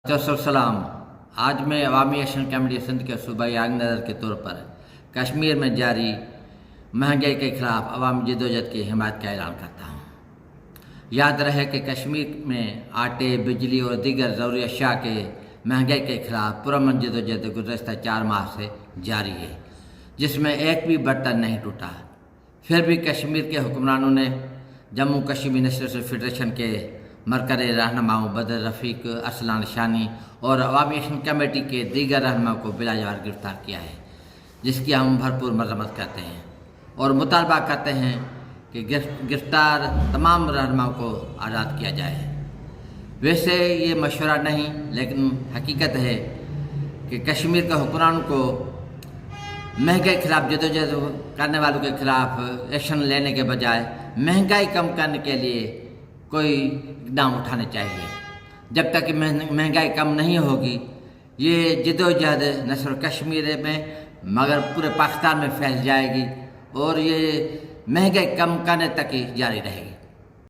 सलाम। आज मैं अवामी एक्शन कमेटी सिंध के सूबाई आर्गेनाइजर के तौर पर कश्मीर में जारी महंगाई के खिलाफ अवामी जदोजहद की हिमायत का ऐलान करता हूँ। याद रहे कि कश्मीर में आटे, बिजली और दीगर ज़रूरी अशिया के महंगाई के खिलाफ पुरअमन जदोजहद गुज़श्ता 4 माह से जारी है, जिसमें एक भी बर्तन नहीं टूटा। फिर भी कश्मीर के हुक्मरानों ने जम्मू कश्मीर नेशनल फेडरेशन के मरकज़ी रहनुमाओं बदर रफ़ीक, अरसलान शानी और अवामी एक्शन कमेटी के दीगर रहनुमाओं को बिलाजवार गिरफ्तार किया है, जिसकी हम भरपूर मजम्मत करते हैं और मुतालबा करते हैं कि गिरफ्तार तमाम रहनुमाओं को आज़ाद किया जाए। वैसे ये मशवरा नहीं, लेकिन हकीकत है कि कश्मीर के हुक्मरानों को महंगाई के खिलाफ जदोजहद करने वालों के खिलाफ एक्शन लेने के बजाय महंगाई कम करने के लिए कोई इक़दाम उठाने चाहिए। जब तक कि महंगाई कम नहीं होगी, ये जदोजहद न सिर्फ कश्मीर में मगर पूरे पाकिस्तान में फैल जाएगी और ये महंगाई कम करने तक ही जारी रहेगी।